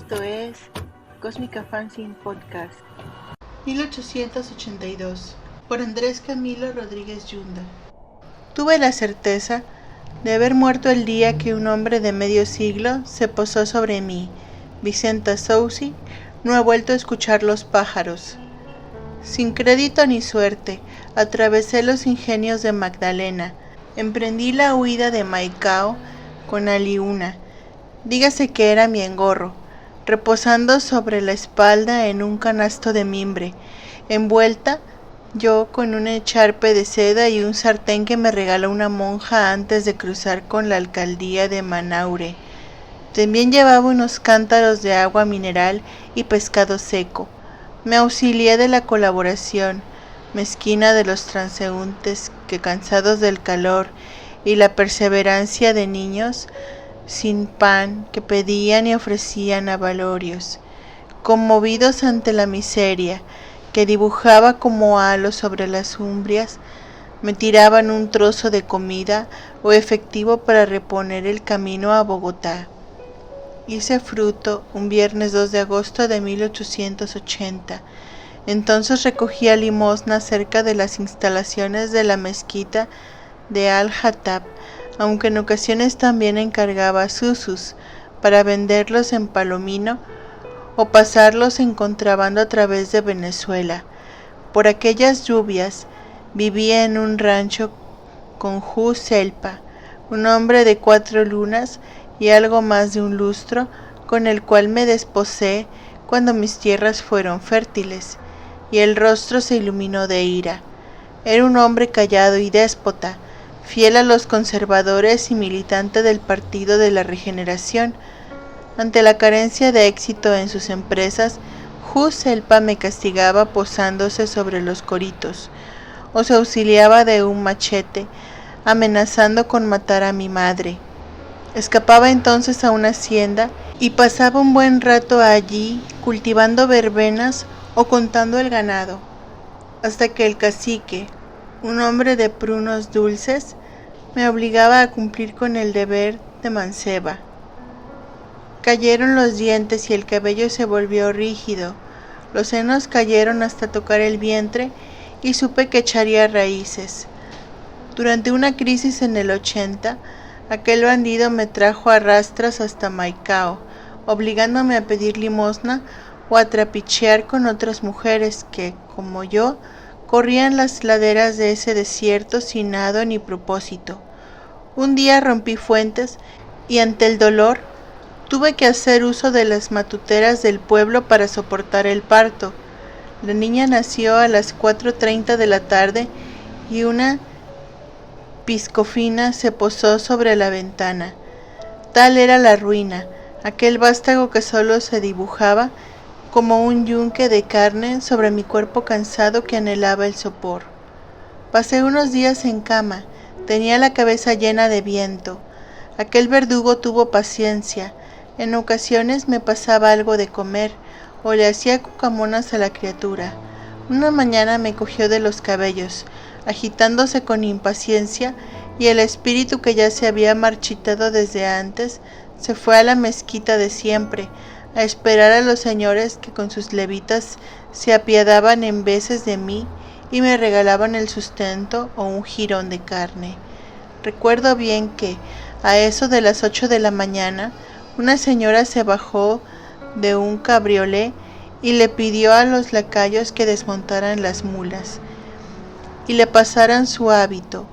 Esto es Cósmica Fanzine Podcast. 1882, por Andrés Camilo Rodríguez Yunda. Tuve la certeza de haber muerto el día que un hombre de medio siglo se posó sobre mí. Vicenta Soucy no ha vuelto a escuchar los pájaros. Sin crédito ni suerte, atravesé los ingenios de Magdalena. Emprendí la huida de Maicao con Aliuna. Dígase que era mi engorro, reposando sobre la espalda en un canasto de mimbre, envuelta yo con un echarpe de seda y un sartén que me regaló una monja antes de cruzar con la alcaldía de Manaure. También llevaba unos cántaros de agua mineral y pescado seco. Me auxilié de la colaboración mezquina de los transeúntes que, cansados del calor y la perseverancia de niños sin pan, que pedían y ofrecían avalorios, conmovidos ante la miseria que dibujaba como halos sobre las umbrias, me tiraban un trozo de comida o efectivo para reponer el camino a Bogotá. Hice fruto un viernes 2 de agosto de 1880. Entonces recogía limosna cerca de las instalaciones de la mezquita de Al-Hatab, aunque en ocasiones también encargaba susus para venderlos en Palomino o pasarlos en contrabando a través de Venezuela. Por aquellas lluvias vivía en un rancho con Hu Selpa, un hombre de 4 lunas y algo más de un lustro, con el cual me desposé cuando mis tierras fueron fértiles, y el rostro se iluminó de ira. Era un hombre callado y déspota, fiel a los conservadores y militante del Partido de la Regeneración. Ante la carencia de éxito en sus empresas, Hu Selpa me castigaba posándose sobre los coritos, o se auxiliaba de un machete, amenazando con matar a mi madre. Escapaba entonces a una hacienda y pasaba un buen rato allí cultivando verbenas o contando el ganado, hasta que el cacique, un hombre de prunos dulces, me obligaba a cumplir con el deber de manceba. Cayeron los dientes y el cabello se volvió rígido, los senos cayeron hasta tocar el vientre y supe que echaría raíces. Durante una crisis en el 80, aquel bandido me trajo a rastras hasta Maicao, obligándome a pedir limosna o a trapichear con otras mujeres que, como yo, corrían las laderas de ese desierto sin nado ni propósito. Un día rompí fuentes y ante el dolor tuve que hacer uso de las matuteras del pueblo para soportar el parto. La niña nació a las 4:30 de la tarde y una piscofina se posó sobre la ventana. Tal era la ruina, aquel vástago que solo se dibujaba como un yunque de carne sobre mi cuerpo cansado que anhelaba el sopor. Pasé unos días en cama, tenía la cabeza llena de viento. Aquel verdugo tuvo paciencia, en ocasiones me pasaba algo de comer, o le hacía cucamonas a la criatura. Una mañana me cogió de los cabellos, agitándose con impaciencia, y el espíritu que ya se había marchitado desde antes, se fue a la mezquita de siempre, a esperar a los señores que con sus levitas se apiadaban en veces de mí y me regalaban el sustento o un jirón de carne. Recuerdo bien que, a eso de las 8 de la mañana, una señora se bajó de un cabriolé y le pidió a los lacayos que desmontaran las mulas y le pasaran su hábito.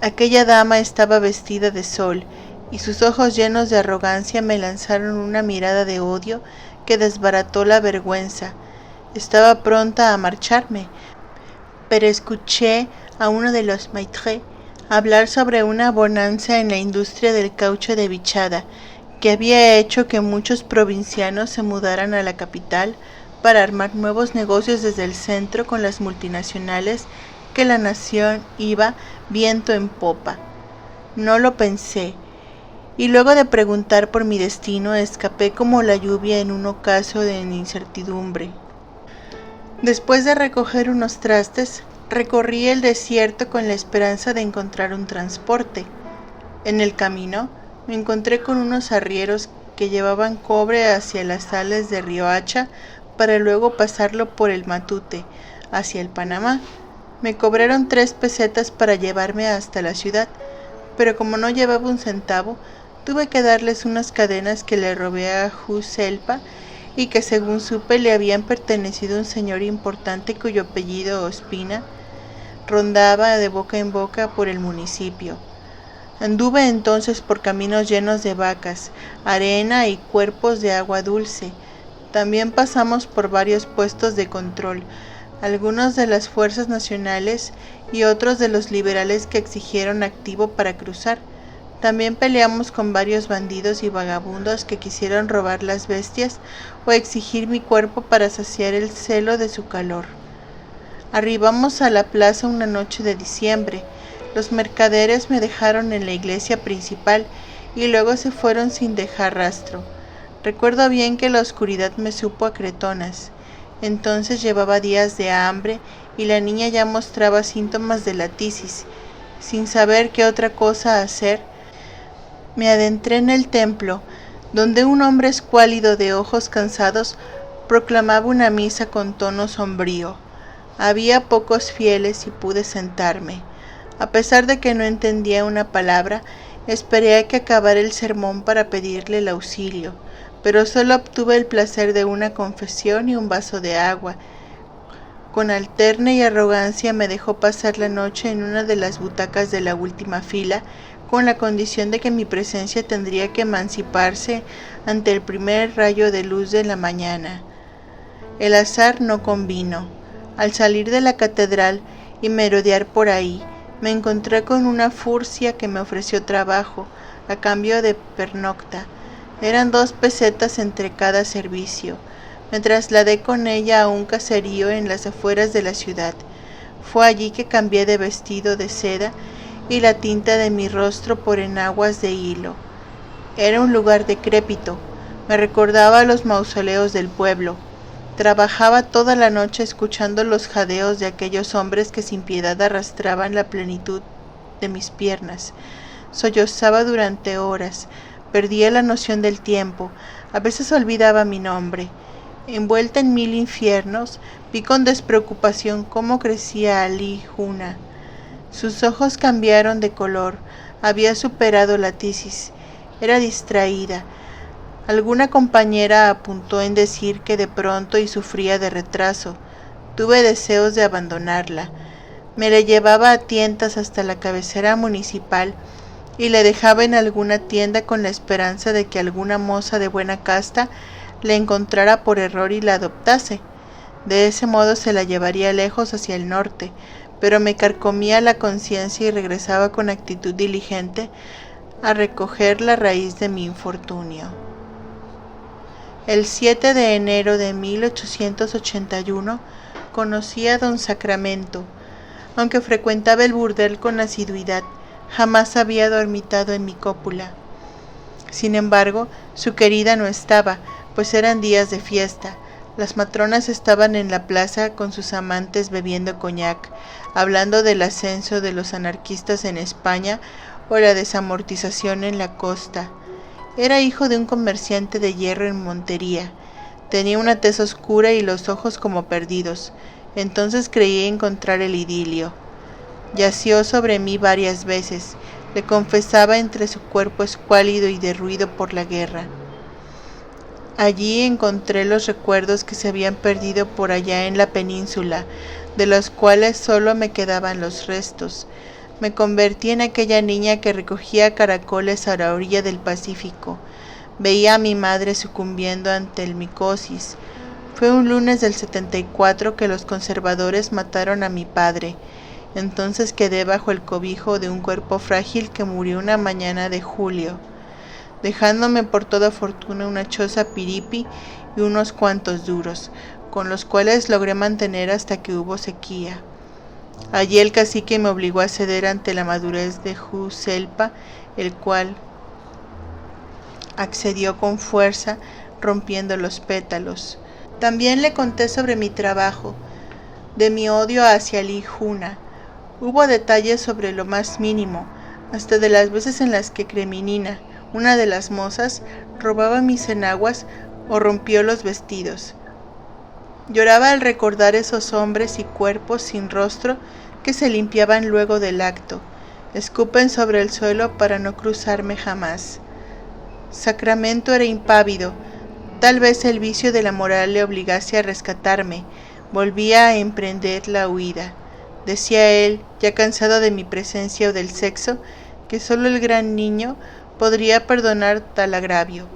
Aquella dama estaba vestida de sol, y sus ojos llenos de arrogancia me lanzaron una mirada de odio que desbarató la vergüenza. Estaba pronta a marcharme, pero escuché a uno de los maîtres hablar sobre una bonanza en la industria del caucho de Vichada, que había hecho que muchos provincianos se mudaran a la capital para armar nuevos negocios desde el centro con las multinacionales, que la nación iba viento en popa. No lo pensé, y luego de preguntar por mi destino, escapé como la lluvia en un ocaso de incertidumbre. Después de recoger unos trastes, recorrí el desierto con la esperanza de encontrar un transporte. En el camino me encontré con unos arrieros que llevaban cobre hacia las sales de Riohacha para luego pasarlo por el Matute hacia el Panamá. Me cobraron 3 pesetas para llevarme hasta la ciudad, pero como no llevaba un centavo, tuve que darles unas cadenas que le robé a Juselpa y que según supe le habían pertenecido a un señor importante cuyo apellido Ospina rondaba de boca en boca por el municipio. Anduve entonces por caminos llenos de vacas, arena y cuerpos de agua dulce. También pasamos por varios puestos de control, algunos de las fuerzas nacionales y otros de los liberales que exigieron activo para cruzar. También peleamos con varios bandidos y vagabundos que quisieron robar las bestias o exigir mi cuerpo para saciar el celo de su calor. Arribamos a la plaza una noche de diciembre. Los mercaderes me dejaron en la iglesia principal y luego se fueron sin dejar rastro. Recuerdo bien que la oscuridad me supo a cretonas. Entonces llevaba días de hambre y la niña ya mostraba síntomas de la tisis. Sin saber qué otra cosa hacer, me adentré en el templo, donde un hombre escuálido de ojos cansados proclamaba una misa con tono sombrío. Había pocos fieles y pude sentarme. A pesar de que no entendía una palabra, esperé a que acabara el sermón para pedirle el auxilio, pero solo obtuve el placer de una confesión y un vaso de agua. Con alterna y arrogancia me dejó pasar la noche en una de las butacas de la última fila, con la condición de que mi presencia tendría que emanciparse ante el primer rayo de luz de la mañana. El azar no convino. Al salir de la catedral y merodear por ahí, me encontré con una furcia que me ofreció trabajo, a cambio de pernocta. Eran 2 pesetas entre cada servicio. Me trasladé con ella a un caserío en las afueras de la ciudad. Fue allí que cambié de vestido de seda y la tinta de mi rostro por enaguas de hilo. Era un lugar decrépito. Me recordaba a los mausoleos del pueblo. Trabajaba toda la noche escuchando los jadeos de aquellos hombres que sin piedad arrastraban la plenitud de mis piernas. Sollozaba durante horas, perdía la noción del tiempo, a veces olvidaba mi nombre. Envuelta en 1000 infiernos, vi con despreocupación cómo crecía Ali Juna. Sus ojos cambiaron de color, había superado la tisis, era distraída. Alguna compañera apuntó en decir que de pronto y sufría de retraso. Tuve deseos de abandonarla. Me la llevaba a tientas hasta la cabecera municipal y le dejaba en alguna tienda con la esperanza de que alguna moza de buena casta la encontrara por error y la adoptase. De ese modo se la llevaría lejos hacia el norte, pero me carcomía la conciencia y regresaba con actitud diligente a recoger la raíz de mi infortunio. El 7 de enero de 1881 conocí a don Sacramento. Aunque frecuentaba el burdel con asiduidad, jamás había dormitado en mi cópula. Sin embargo, su querida no estaba, pues eran días de fiesta. Las matronas estaban en la plaza con sus amantes bebiendo coñac, hablando del ascenso de los anarquistas en España o la desamortización en la costa. Era hijo de un comerciante de hierro en Montería. Tenía una tez oscura y los ojos como perdidos. Entonces creí encontrar el idilio. Yació sobre mí varias veces. Le confesaba entre su cuerpo escuálido y derruido por la guerra. Allí encontré los recuerdos que se habían perdido por allá en la península, de los cuales solo me quedaban los restos. Me convertí en aquella niña que recogía caracoles a la orilla del Pacífico. Veía a mi madre sucumbiendo ante el micosis. Fue un lunes del 74 que los conservadores mataron a mi padre. Entonces quedé bajo el cobijo de un cuerpo frágil que murió una mañana de julio, dejándome por toda fortuna una choza piripi y unos cuantos duros, con los cuales logré mantener hasta que hubo sequía. Allí el cacique me obligó a ceder ante la madurez de Juselpa, el cual accedió con fuerza, rompiendo los pétalos. También le conté sobre mi trabajo, de mi odio hacia Ali Juna. Hubo detalles sobre lo más mínimo, hasta de las veces en las que Kreminina, una de las mozas, robaba mis enaguas o rompió los vestidos. Lloraba al recordar esos hombres y cuerpos sin rostro que se limpiaban luego del acto, escupen sobre el suelo para no cruzarme jamás. Sacramento era impávido, tal vez el vicio de la moral le obligase a rescatarme. Volvía a emprender la huida. Decía él, ya cansado de mi presencia o del sexo, que solo el gran niño podría perdonar tal agravio.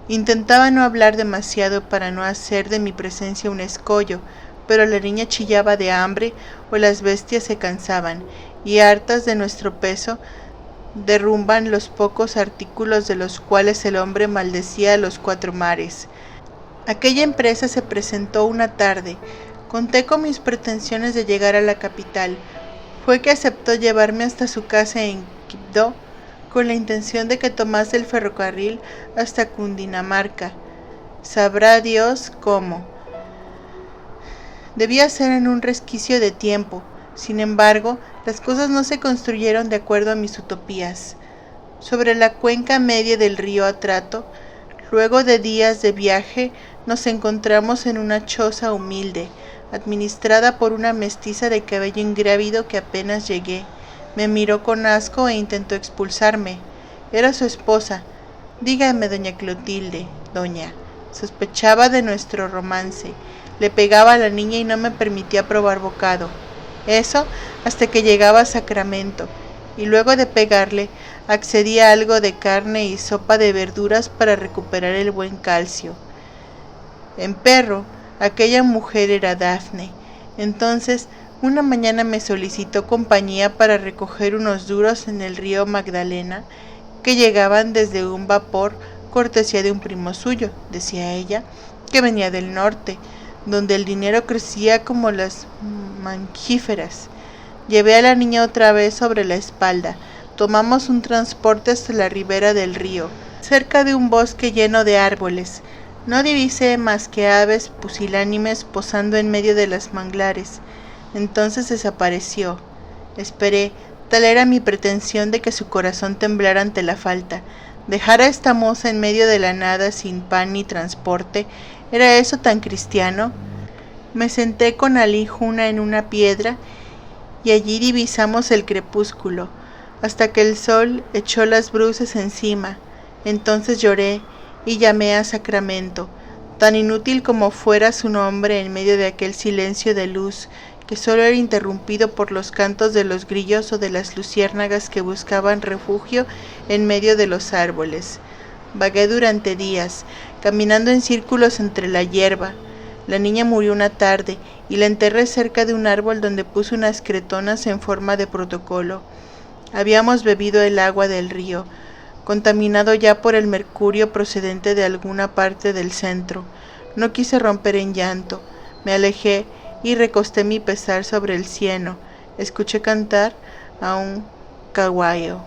Intentaba no hablar demasiado para no hacer de mi presencia un escollo, pero la niña chillaba de hambre o las bestias se cansaban, y hartas de nuestro peso, derrumban los pocos artículos de los cuales el hombre maldecía a los 4 mares. Aquella empresa se presentó una tarde. Conté con mis pretensiones de llegar a la capital. Fue que aceptó llevarme hasta su casa en Quibdó, con la intención de que tomase el ferrocarril hasta Cundinamarca. Sabrá Dios cómo. Debía ser en un resquicio de tiempo. Sin embargo, las cosas no se construyeron de acuerdo a mis utopías. Sobre la cuenca media del río Atrato, luego de días de viaje, nos encontramos en una choza humilde, administrada por una mestiza de cabello ingrávido que apenas llegué. Me miró con asco e intentó expulsarme. Era su esposa. Dígame, doña Clotilde, doña. Sospechaba de nuestro romance. Le pegaba a la niña y no me permitía probar bocado. Eso hasta que llegaba a Sacramento, y luego de pegarle, accedía a algo de carne y sopa de verduras para recuperar el buen calcio. Empero, aquella mujer era Dafne. Entonces, una mañana me solicitó compañía para recoger unos duros en el río Magdalena, que llegaban desde un vapor cortesía de un primo suyo, decía ella, que venía del norte, donde el dinero crecía como las mangíferas. Llevé a la niña otra vez sobre la espalda. Tomamos un transporte hasta la ribera del río, cerca de un bosque lleno de árboles. No divisé más que aves pusilánimes posando en medio de los manglares. Entonces desapareció. Esperé, tal era mi pretensión de que su corazón temblara ante la falta. Dejar a esta moza en medio de la nada sin pan ni transporte, ¿era eso tan cristiano? Me senté con Ali Juna en una piedra y allí divisamos el crepúsculo, hasta que el sol echó las bruces encima. Entonces lloré y llamé a Sacramento, tan inútil como fuera su nombre en medio de aquel silencio de luz que solo era interrumpido por los cantos de los grillos o de las luciérnagas que buscaban refugio en medio de los árboles. Vagué durante días, caminando en círculos entre la hierba. La niña murió una tarde y la enterré cerca de un árbol donde puse unas cretonas en forma de protocolo. Habíamos bebido el agua del río, contaminado ya por el mercurio procedente de alguna parte del centro. No quise romper en llanto. Me alejé y recosté mi pesar sobre el cieno. Escuché cantar a un caguayo.